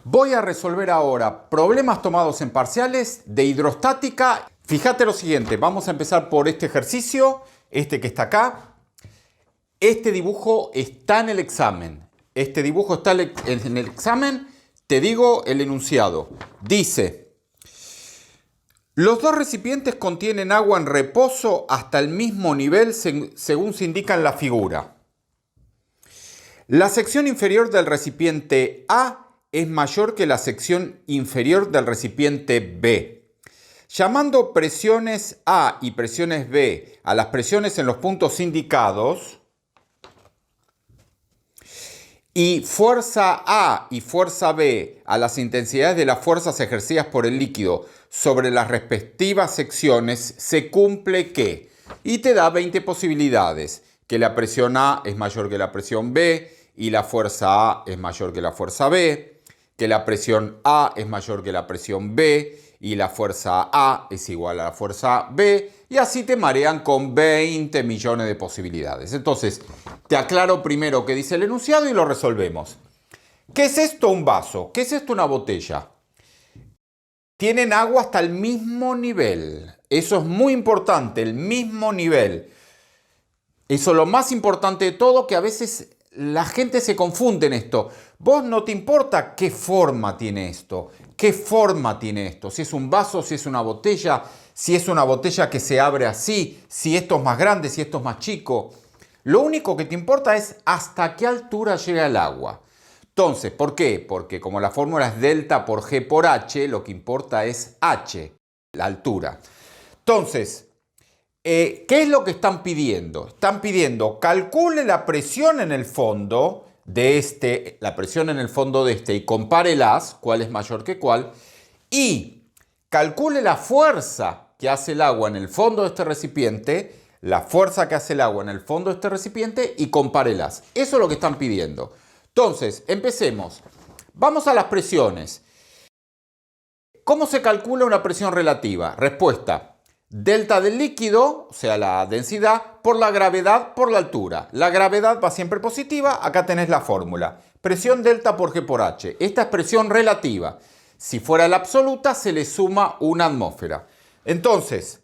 Voy a resolver ahora problemas tomados en parciales de hidrostática. Fíjate lo siguiente, vamos a empezar por este ejercicio, este que está acá. Este dibujo está en el examen. Este dibujo está en el examen. Te digo el enunciado. Dice: los dos recipientes contienen agua en reposo hasta el mismo nivel según se indica en la figura. La sección inferior del recipiente A es mayor que la sección inferior del recipiente B. Llamando presiones A y presiones B a las presiones en los puntos indicados, y fuerza A y fuerza B a las intensidades de las fuerzas ejercidas por el líquido sobre las respectivas secciones, se cumple que, y te da 20 posibilidades, que la presión A es mayor que la presión B y la fuerza A es mayor que la fuerza B, que la presión A es mayor que la presión B y la fuerza A es igual a la fuerza B, y así te marean con 20 millones de posibilidades. Entonces, te aclaro primero qué dice el enunciado y lo resolvemos. ¿Qué es esto un vaso? ¿Qué es esto una botella? Tienen agua hasta el mismo nivel. Eso es muy importante, el mismo nivel. Eso es lo más importante de todo, que a veces la gente se confunde en esto. Vos no te importa qué forma tiene esto, qué forma tiene esto. Si es un vaso, si es una botella que se abre así, si esto es más grande, si esto es más chico. Lo único que te importa es hasta qué altura llega el agua. Entonces, ¿por qué? Porque como la fórmula es delta por G por H, lo que importa es H, la altura. Entonces, ¿qué es lo que están pidiendo? Están pidiendo calcule la presión en el fondo de este, la presión en el fondo de este, y compárelas, cuál es mayor que cuál, y calcule la fuerza que hace el agua en el fondo de este recipiente, la fuerza que hace el agua en el fondo de este recipiente, y compárelas. Eso es lo que están pidiendo. Entonces, empecemos. Vamos a las presiones. ¿Cómo se calcula una presión relativa? Respuesta: delta del líquido, o sea, la densidad, por la gravedad por la altura. La gravedad va siempre positiva, acá tenés la fórmula. Presión delta por G por H. Esta es presión relativa. Si fuera la absoluta, se le suma una atmósfera. Entonces,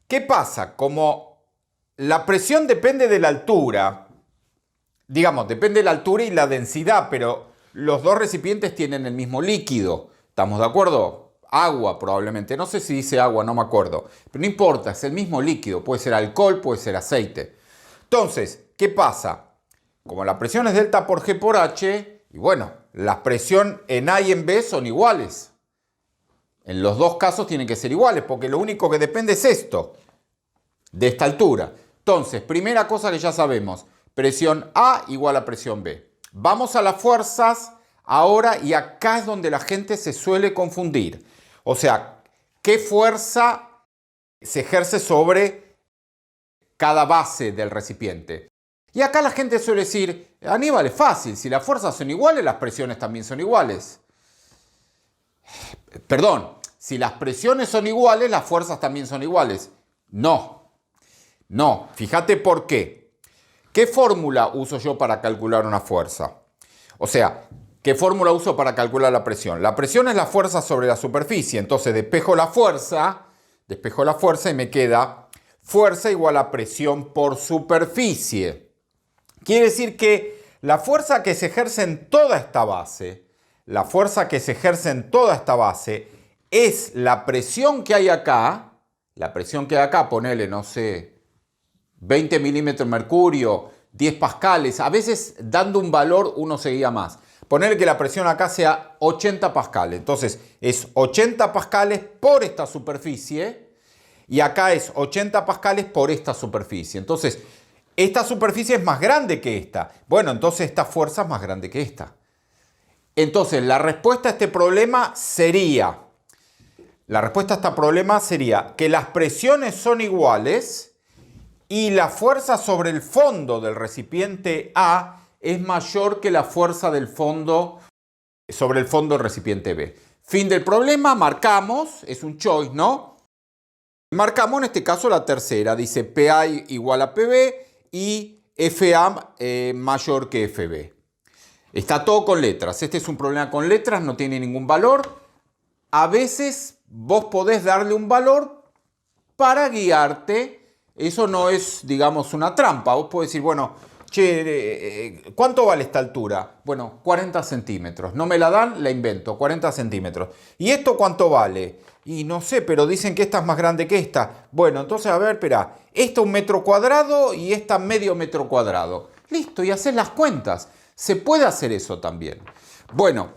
¿qué pasa? Como la presión depende de la altura, digamos, depende de la altura y la densidad, pero los dos recipientes tienen el mismo líquido. ¿Estamos de acuerdo? Agua probablemente, no sé si dice agua, no me acuerdo, pero no importa, es el mismo líquido, puede ser alcohol, puede ser aceite. Entonces, ¿qué pasa? Como la presión es delta por G por H, y bueno, la presión en A y en B son iguales. En los dos casos tienen que ser iguales, porque lo único que depende es esto, de esta altura. Entonces, primera cosa que ya sabemos, presión A igual a presión B. Vamos a las fuerzas ahora, y acá es donde la gente se suele confundir. O sea, ¿qué fuerza se ejerce sobre cada base del recipiente? Y acá la gente suele decir: Aníbal, es fácil, si las fuerzas son iguales, las presiones también son iguales. Perdón, si las presiones son iguales, las fuerzas también son iguales. No, fíjate por qué. ¿Qué fórmula uso yo para calcular una fuerza? O sea, ¿qué fórmula uso para calcular la presión? La presión es la fuerza sobre la superficie. Entonces despejo la fuerza y me queda fuerza igual a presión por superficie. Quiere decir que la fuerza que se ejerce en toda esta base, es la presión que hay acá. La presión que hay acá, ponele, no sé, 20 milímetros de mercurio, 10 pascales. A veces, dando un valor, uno se guía más. Ponerle que la presión acá sea 80 pascales. Entonces, es 80 pascales por esta superficie, y acá es 80 pascales por esta superficie. Entonces, esta superficie es más grande que esta. Bueno, entonces esta fuerza es más grande que esta. Entonces, la respuesta a este problema sería que las presiones son iguales y la fuerza sobre el fondo del recipiente A es mayor que la fuerza del fondo sobre el fondo del recipiente B. Fin del problema, marcamos, es un choice, ¿no? Marcamos en este caso la tercera, dice PA igual a PB y FA mayor que FB. Está todo con letras. Este es un problema con letras, no tiene ningún valor. A veces vos podés darle un valor para guiarte. Eso no es, digamos, una trampa. Vos podés decir, bueno, che, ¿cuánto vale esta altura? Bueno, 40 centímetros. No me la dan, la invento, 40 centímetros. ¿Y esto cuánto vale? Y no sé, pero dicen que esta es más grande que esta. Bueno, entonces, a ver, espera. Esta 1 metro cuadrado y esta medio metro cuadrado. Listo, y haces las cuentas. Se puede hacer eso también. Bueno,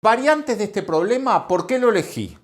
variantes de este problema, ¿por qué lo elegí?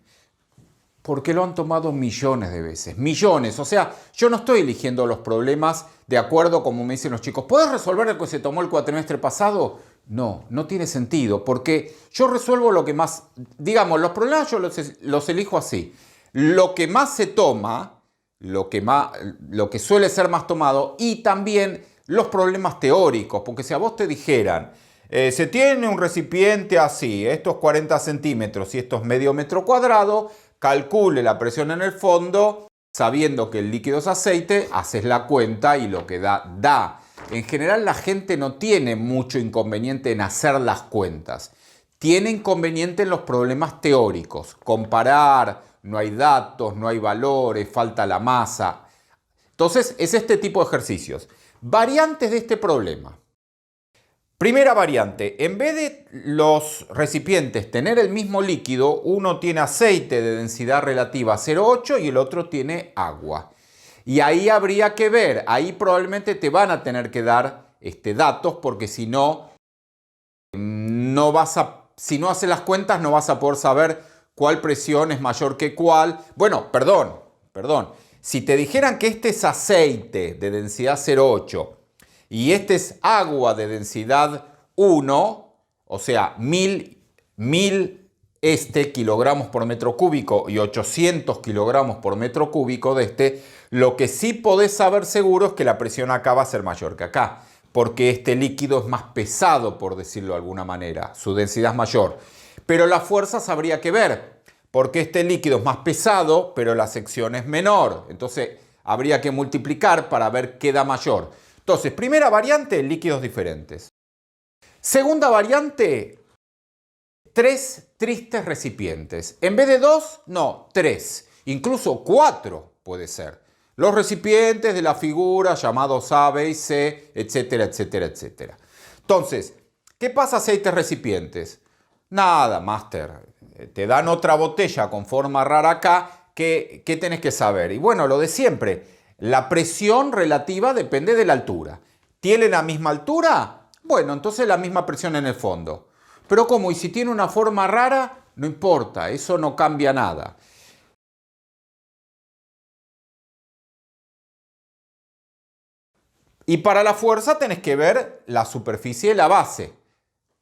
Porque lo han tomado millones de veces, millones. O sea, yo no estoy eligiendo los problemas de acuerdo como me dicen los chicos. ¿Puedes resolver el que se tomó el cuatrimestre pasado? No, no tiene sentido, porque yo resuelvo lo que más, digamos, los problemas yo los elijo así. Lo que más se toma, lo que suele ser más tomado, y también los problemas teóricos, porque si a vos te dijeran, se tiene un recipiente así, estos 40 centímetros y estos medio metro cuadrado, calcule la presión en el fondo, sabiendo que el líquido es aceite, haces la cuenta y lo que da, da. En general la gente no tiene mucho inconveniente en hacer las cuentas. Tiene inconveniente en los problemas teóricos. Comparar, no hay datos, no hay valores, falta la masa. Entonces es este tipo de ejercicios. Variantes de este problema. Primera variante, en vez de los recipientes tener el mismo líquido, uno tiene aceite de densidad relativa a 0,8 y el otro tiene agua. Y ahí habría que ver, ahí probablemente te van a tener que dar datos, porque si no, si no haces las cuentas no vas a poder saber cuál presión es mayor que cuál. Bueno, perdón. Si te dijeran que este es aceite de densidad 0,8 y este es agua de densidad 1, o sea, 1000 kilogramos por metro cúbico y 800 kilogramos por metro cúbico de lo que sí podés saber seguro es que la presión acá va a ser mayor que acá, porque este líquido es más pesado, por decirlo de alguna manera, su densidad es mayor. Pero las fuerzas habría que ver, porque este líquido es más pesado, pero la sección es menor. Entonces habría que multiplicar para ver qué da mayor. Entonces, primera variante, líquidos diferentes. Segunda variante, 3 tristes recipientes. En vez de 2, no, 3. Incluso 4 puede ser. Los recipientes de la figura llamados A, B y C, etcétera, etcétera, etcétera. Entonces, ¿qué pasa si hay 3 recipientes? Nada, máster. Te dan otra botella con forma rara acá. ¿Qué tenés que saber? Y bueno, lo de siempre. La presión relativa depende de la altura. ¿Tiene la misma altura? Bueno, entonces la misma presión en el fondo. Pero ¿cómo? ¿Y si tiene una forma rara? No importa, eso no cambia nada. Y para la fuerza tenés que ver la superficie de la base.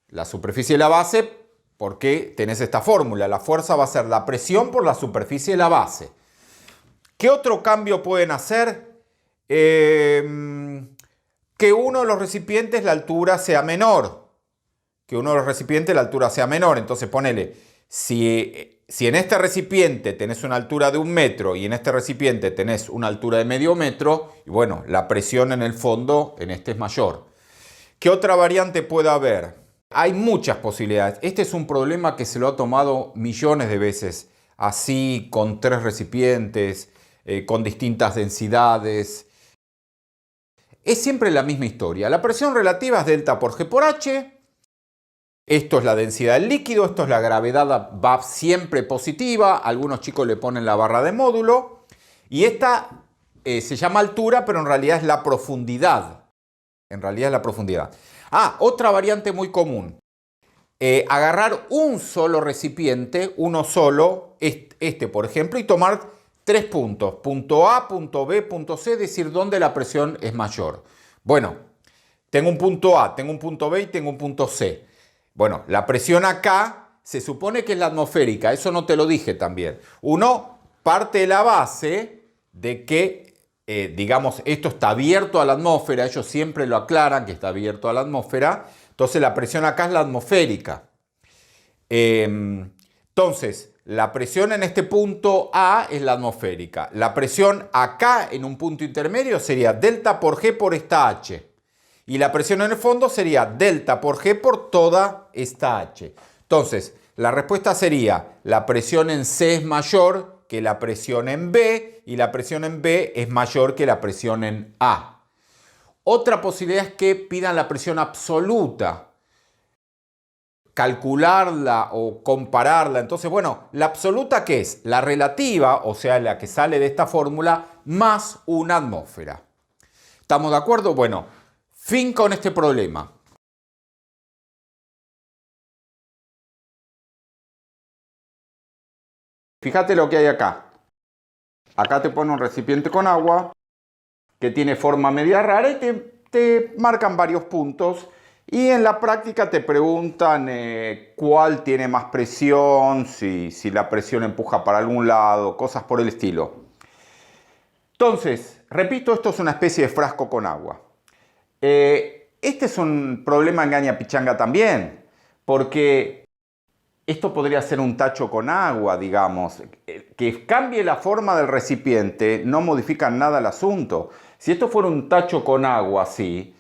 La superficie de la base, porque tenés esta fórmula. La fuerza va a ser la presión por la superficie de la base. ¿Qué otro cambio pueden hacer? Que uno de los recipientes la altura sea menor. Entonces ponele, si en este recipiente tenés una altura de 1 metro y en este recipiente tenés una altura de medio metro, y bueno, la presión en el fondo en este es mayor. ¿Qué otra variante puede haber? Hay muchas posibilidades. Este es un problema que se lo ha tomado millones de veces, así con 3 recipientes, con distintas densidades. Es siempre la misma historia. La presión relativa es delta por G por H. Esto es la densidad del líquido, esto es la gravedad, va siempre positiva. Algunos chicos le ponen la barra de módulo. Y esta se llama altura, pero en realidad es la profundidad. Otra variante muy común. Agarrar un solo recipiente, uno solo, por ejemplo, y tomar 3 puntos. Punto A, punto B, punto C, decir dónde la presión es mayor. Bueno, tengo un punto A, tengo un punto B y tengo un punto C. Bueno, la presión acá se supone que es la atmosférica, eso no te lo dije también. Uno parte de la base de que, digamos, esto está abierto a la atmósfera, ellos siempre lo aclaran que está abierto a la atmósfera, entonces la presión acá es la atmosférica. Entonces, La presión en este punto A es la atmosférica. La presión acá en un punto intermedio sería delta por G por esta H. Y la presión en el fondo sería delta por G por toda esta H. Entonces, la respuesta sería la presión en C es mayor que la presión en B y la presión en B es mayor que la presión en A. Otra posibilidad es que pidan la presión absoluta. Calcularla o compararla. Entonces, bueno, la absoluta, ¿qué es? La relativa, o sea, la que sale de esta fórmula, más una atmósfera. ¿Estamos de acuerdo? Bueno, fin con este problema. Fíjate lo que hay acá. Acá te pone un recipiente con agua que tiene forma media rara y te marcan varios puntos. Y en la práctica te preguntan cuál tiene más presión, si la presión empuja para algún lado, cosas por el estilo. Entonces, repito, esto es una especie de frasco con agua. Este es un problema engaña pichanga también, porque esto podría ser un tacho con agua, digamos. Que cambie la forma del recipiente no modifica nada el asunto. Si esto fuera un tacho con agua así,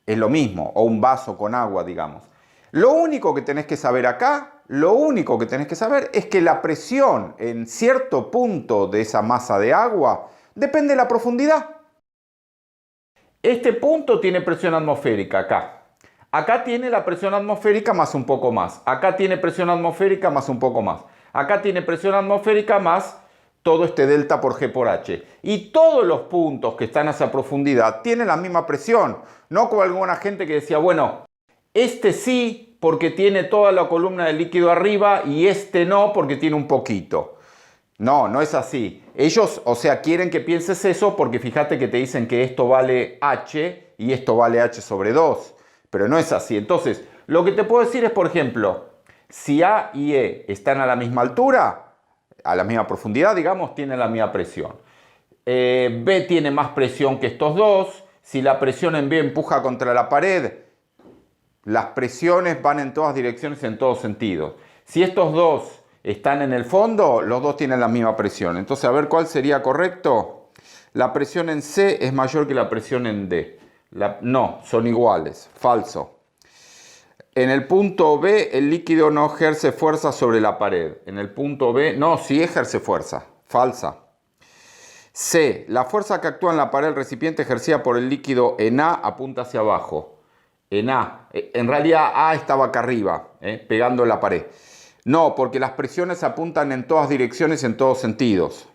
es lo mismo, o un vaso con agua, digamos. Lo único que tenés que saber acá, es que la presión en cierto punto de esa masa de agua depende de la profundidad. Este punto tiene presión atmosférica acá. Acá tiene la presión atmosférica más un poco más. Acá tiene presión atmosférica más un poco más. Acá tiene presión atmosférica más todo este delta por G por H. Y todos los puntos que están a esa profundidad tienen la misma presión. No como alguna gente que decía, bueno, este sí porque tiene toda la columna de líquido arriba y este no porque tiene un poquito. No, no es así. Ellos, o sea, quieren que pienses eso porque fíjate que te dicen que esto vale H y esto vale H sobre 2. Pero no es así. Entonces, lo que te puedo decir es, por ejemplo, si A y E están a la misma altura, a la misma profundidad, digamos, tienen la misma presión. B tiene más presión que estos dos. Si la presión en B empuja contra la pared, las presiones van en todas direcciones, en todos sentidos. Si estos dos están en el fondo, los dos tienen la misma presión. Entonces, a ver cuál sería correcto. La presión en C es mayor que la presión en D. No, son iguales. Falso. En el punto B, el líquido no ejerce fuerza sobre la pared. En el punto B, no, sí ejerce fuerza. Falsa. C, la fuerza que actúa en la pared del recipiente ejercida por el líquido en A apunta hacia abajo. En A. En realidad A estaba acá arriba, pegando en la pared. No, porque las presiones apuntan en todas direcciones, en todos sentidos.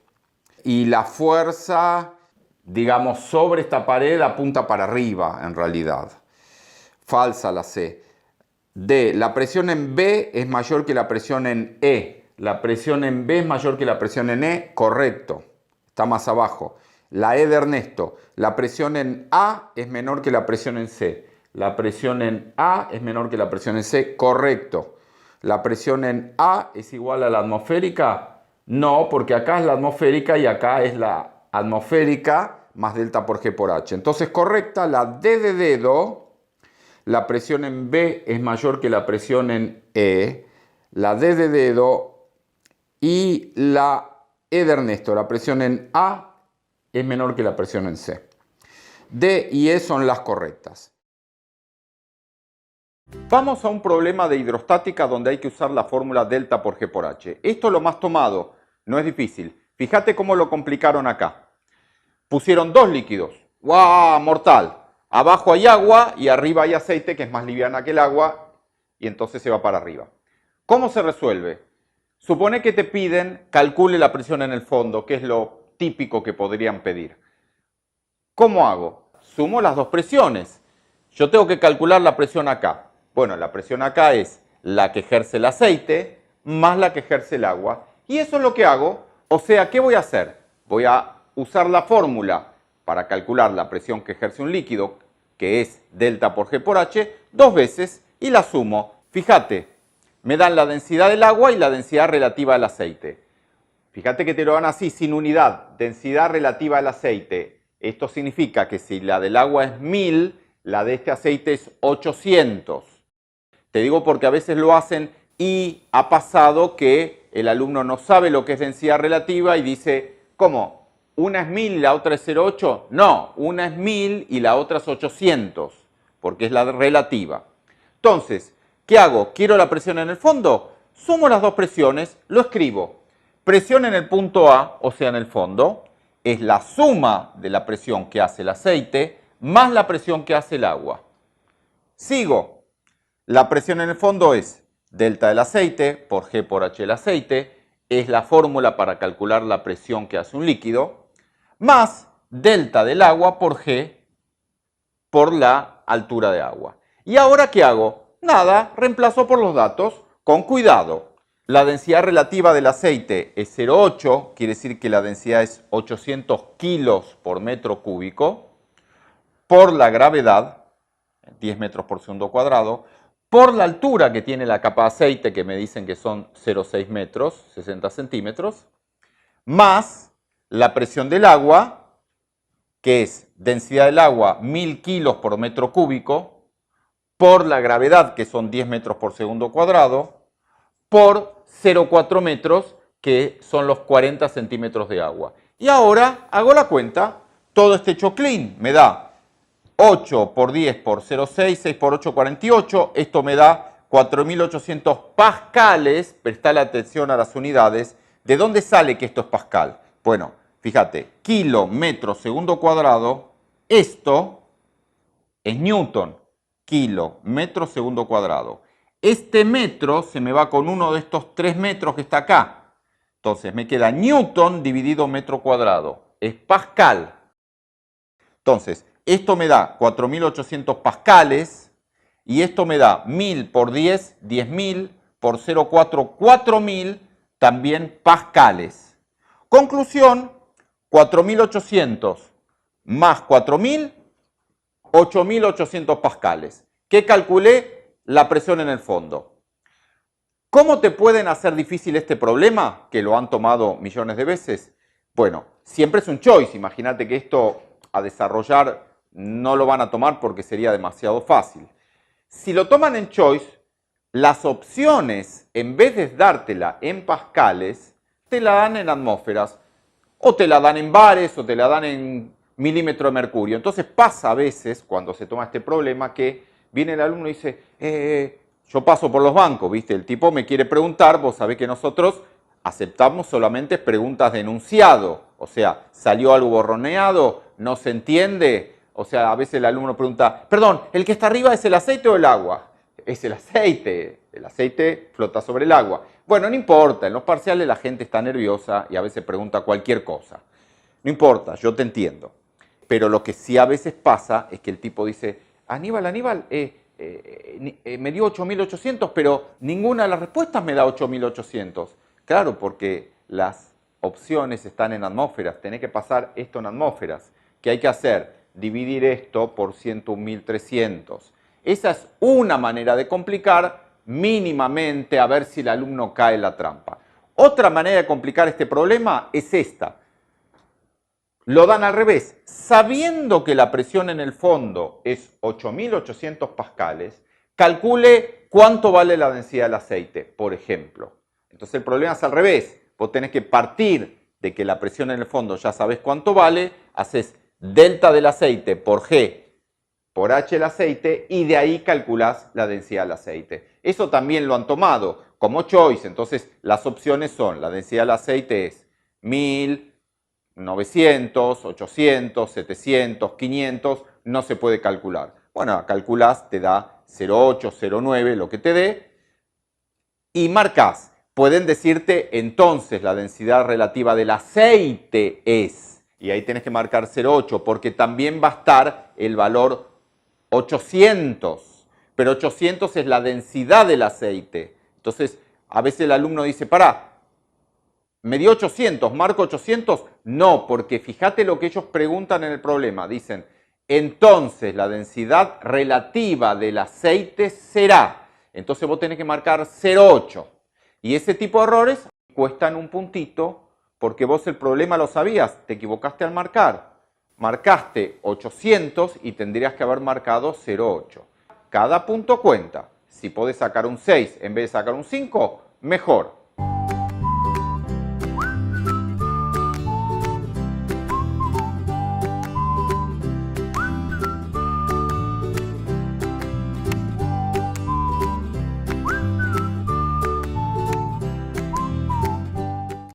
Y la fuerza, digamos, sobre esta pared apunta para arriba, en realidad. Falsa la C. D, la presión en B es mayor que la presión en E. La presión en B es mayor que la presión en E. Correcto. Está más abajo. La E de Ernesto. La presión en A es menor que la presión en C. La presión en A es menor que la presión en C. Correcto. ¿La presión en A es igual a la atmosférica? No, porque acá es la atmosférica y acá es la atmosférica más delta por G por H. Entonces, correcta, la D de dedo. La presión en B es mayor que la presión en E. La D de dedo y la E de Ernesto. La presión en A es menor que la presión en C. D y E son las correctas. Vamos a un problema de hidrostática donde hay que usar la fórmula delta por G por H. Esto es lo más tomado, no es difícil. Fíjate cómo lo complicaron acá. Pusieron dos líquidos. ¡Guau! Mortal. Abajo hay agua y arriba hay aceite que es más liviana que el agua y entonces se va para arriba. ¿Cómo se resuelve? Supone que te piden calcule la presión en el fondo, que es lo típico que podrían pedir. ¿Cómo hago? Sumo las dos presiones. Yo tengo que calcular la presión acá. Bueno, la presión acá es la que ejerce el aceite más la que ejerce el agua. Y eso es lo que hago. O sea, ¿qué voy a hacer? Voy a usar la fórmula para calcular la presión que ejerce un líquido, que es delta por G por H, dos veces y la sumo. Fíjate, me dan la densidad del agua y la densidad relativa del aceite. Fíjate que te lo dan así, sin unidad, densidad relativa del aceite. Esto significa que si la del agua es 1000, la de este aceite es 800. Te digo porque a veces lo hacen y ha pasado que el alumno no sabe lo que es densidad relativa y dice, ¿cómo? ¿Una es 1000 y la otra es 0,8? No, una es 1000 y la otra es 800, porque es la relativa. Entonces, ¿qué hago? ¿Quiero la presión en el fondo? Sumo las dos presiones, lo escribo. Presión en el punto A, o sea, en el fondo, es la suma de la presión que hace el aceite más la presión que hace el agua. Sigo. La presión en el fondo es delta del aceite por G por H del aceite, es la fórmula para calcular la presión que hace un líquido, más delta del agua por G por la altura de agua. ¿Y ahora qué hago? Nada, reemplazo por los datos, con cuidado. La densidad relativa del aceite es 0,8, quiere decir que la densidad es 800 kilos por metro cúbico, por la gravedad, 10 metros por segundo cuadrado, por la altura que tiene la capa de aceite, que me dicen que son 0,6 metros, 60 centímetros, más la presión del agua, que es densidad del agua 1000 kilos por metro cúbico, por la gravedad, que son 10 metros por segundo cuadrado, por 0,4 metros, que son los 40 centímetros de agua. Y ahora hago la cuenta, todo este choclín me da 8 por 10 por 0,6, 6 por 8, 48. Esto me da 4800 pascales. Prestale atención a las unidades. ¿De dónde sale que esto es pascal? Bueno, fíjate, kilo, metro, segundo cuadrado. Esto es newton. Kilo, metro, segundo cuadrado. Este metro se me va con uno de estos 3 metros que está acá. Entonces me queda newton dividido metro cuadrado. Es pascal. Entonces, esto me da 4800 pascales y esto me da 1000 por 10, 10.000 por 0,4, 4000, también pascales. Conclusión, 4800 más 4000, 8800 pascales. ¿Qué calculé? La presión en el fondo. ¿Cómo te pueden hacer difícil este problema? Que lo han tomado millones de veces. Bueno, siempre es un choice. Imagínate que esto a desarrollar no lo van a tomar porque sería demasiado fácil. Si lo toman en choice, las opciones, en vez de dártela en pascales, te la dan en atmósferas, o te la dan en bares, o te la dan en milímetro de mercurio. Entonces pasa a veces, cuando se toma este problema, que viene el alumno y dice, yo paso por los bancos, ¿viste? El tipo me quiere preguntar, vos sabés que nosotros aceptamos solamente preguntas de enunciado, o sea, salió algo borroneado, no se entiende, o sea, a veces el alumno pregunta, perdón, ¿el que está arriba es el aceite o el agua? Es el aceite flota sobre el agua. Bueno, no importa, en los parciales la gente está nerviosa y a veces pregunta cualquier cosa. No importa, yo te entiendo. Pero lo que sí a veces pasa es que el tipo dice, Aníbal, me dio 8800, pero ninguna de las respuestas me da 8800. Claro, porque las opciones están en atmósferas, tenés que pasar esto en atmósferas. ¿Qué hay que hacer? Dividir esto por 101.300. Esa es una manera de complicar mínimamente a ver si el alumno cae en la trampa. Otra manera de complicar este problema es esta. Lo dan al revés. Sabiendo que la presión en el fondo es 8800 pascales, calcule cuánto vale la densidad del aceite, por ejemplo. Entonces el problema es al revés. Vos tenés que partir de que la presión en el fondo ya sabés cuánto vale, haces delta del aceite por G por H del aceite y de ahí calculás la densidad del aceite. Eso también lo han tomado como choice. Entonces las opciones son, la densidad del aceite es 1000, 900, 800, 700, 500, no se puede calcular. Bueno, calculás, te da 0,8, 0,9, lo que te dé, y marcás. Pueden decirte entonces la densidad relativa del aceite es, y ahí tenés que marcar 0,8 porque también va a estar el valor 800, pero 800 es la densidad del aceite. Entonces, a veces el alumno dice, pará, ¿me dio 800? ¿Marco 800? No, porque fíjate lo que ellos preguntan en el problema. Dicen, entonces la densidad relativa del aceite será. Entonces vos tenés que marcar 0,8. Y ese tipo de errores cuestan un puntito porque vos el problema lo sabías, te equivocaste al marcar. Marcaste 800 y tendrías que haber marcado 0,8. Cada punto cuenta. Si podés sacar un 6 en vez de sacar un 5, mejor.